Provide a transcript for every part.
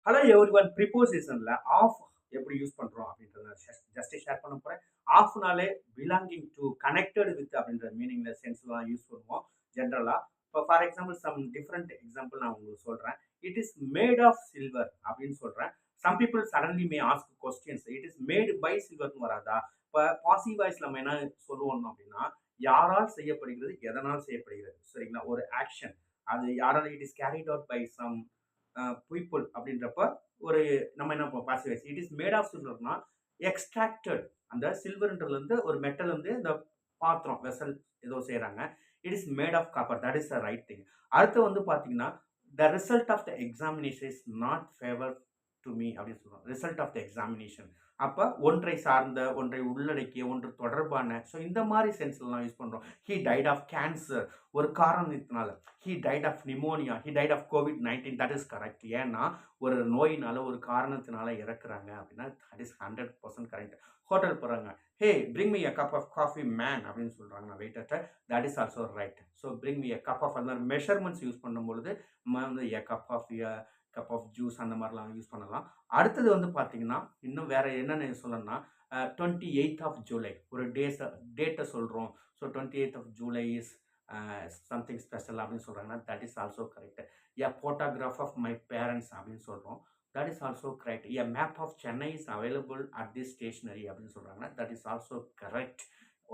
Hello everyone, ப்ரிப்போசிஷன்ல of எப்படி use பண்றோம் அப்படின்றத ஜஸ்ட் ஷேர் பண்ண போறேன். ஆஃப்னாலே பிலாங்கிங் டு கனெக்டட் வித் அப்படின்ற மீனிங்ல சென்ஸ்லாம் யூஸ் பண்ணுவோம் ஜென்ரலா. இப்போ for example some different example நான் உங்களுக்கு சொல்றேன். It is made of silver அப்படின்னு சொல்றேன். Some people suddenly may ask questions. It is made by சில்வர்னு வராதா? இப்போ பாசிவ் வாய்ஸ் நம்ம என்ன சொல்லுவோம் அப்படின்னா, யாரால் செய்யப்படுகிறது, எதனால் செய்யப்படுகிறது, சரிங்களா? ஒரு ஆக்ஷன் அது யாரால் it is carried out by some people அப்படின்றப்ப ஒரு நம்ம என்ன passive voice it is made of சில்வர்னா எக்ஸ்ட்ராக்டட். அந்த சில்வர்ன்றதுல இருந்து ஒரு மெட்டல் வந்து இந்த பாத்திரம் வெசல் ஏதோ செய்யறாங்க. It is made of copper. That is the right thing. அடுத்து வந்து பாத்தீங்கன்னா the result of the examination is not favour to me அப்படின்னு சொல்றோம். ரிசல்ட் ஆஃப் த எக்ஸாமினேஷன் அப்ப ஒன்றை சார்ந்த, ஒன்றை உள்ளடக்கிய, ஒன்று தொடர்பான. ஸோ இந்த மாதிரி சென்ஸ்லாம் யூஸ் பண்றோம். ஹி டைட் ஆஃப் கேன்சர், ஒரு காரணத்தினால. He died of pneumonia, he died of கோவிட்-19. That is correct. ஏன்னா ஒரு நோயினால, ஒரு காரணத்தினால இறக்குறாங்க அப்படின்னா தட் இஸ் 100% கரெக்ட். ஹோட்டல் போறாங்க, hey bring me a cup of coffee man அப்படின்னு சொல்றாங்க வெயிட்டர்ட்ட. That is also right. So bring me a cup of அந்த மெஷர்மெண்ட்ஸ் யூஸ் பண்ணும்பொழுது நம்ம வந்து a cup of cup of juice அந்த மாதிரிலாம் யூஸ் பண்ணலாம். அடுத்தது வந்து பார்த்தீங்கன்னா இன்னும் வேற என்னென்ன சொல்லணும்னா 28th ஆஃப் ஜூலை ஒரு டேட்டை சொல்கிறோம். So 28th of July is something special அப்படின்னு சொல்கிறாங்கன்னா that is also correct. A photograph of my parents அப்படின்னு சொல்கிறோம். That is also correct. A map of Chennai is available at the stationery அப்படின்னு சொல்கிறாங்கன்னா தட் இஸ் ஆல்சோ கரெக்ட்.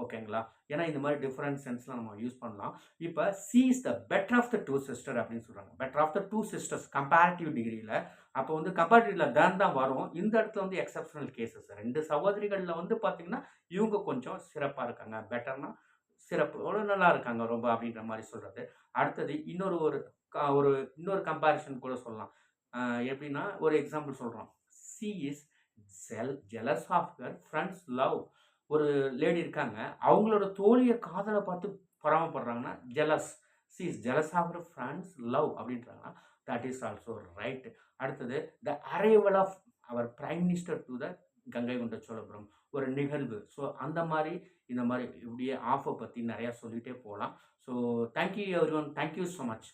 ஓகேங்களா? ஏன்னா இந்த மாதிரி டிஃப்ரெண்ட் சென்ஸ்லாம் நம்ம யூஸ் பண்ணலாம். இப்போ she is the better of the two sister அப்படின்னு சொல்றாங்க. Better of the two sisters comparative டிகிரியில். அப்போ வந்து கம்பேரிட்டிவ்ல தான் வரும். இந்த இடத்துல வந்து எக்ஸப்ஷனல் கேசஸ். ரெண்டு சகோதரிகளில் வந்து பார்த்தீங்கன்னா இவங்க கொஞ்சம் சிறப்பாக இருக்காங்க. பெட்டர்னா சிறப்பு நல்லா இருக்காங்க ரொம்ப அப்படின்ற மாதிரி சொல்றது. அடுத்தது ஒரு இன்னொரு கம்பேரிஷன் கூட சொல்லலாம். எப்படின்னா ஒரு எக்ஸாம்பிள் சொல்றோம். She is jealous of her friend's love. ஒரு லேடி இருக்காங்க. அவங்களோட தோழிய காதல பார்த்து பொறாமப்படுறாங்கன்னா, jealous. She is jealous of her friend's love அப்படின்றாங்கன்னா, தட் இஸ் ஆல்சோ ரைட். அடுத்தது the arrival of our prime minister to the Gangaikonda Cholapuram. ஒரு நிகழ்வு. ஸோ அந்த மாரி, இந்த மாரி இப்படியே ஆஃப பத்தி நெறையா சொல்லிட்டே போலாம். So thank you everyone. Thank you so much.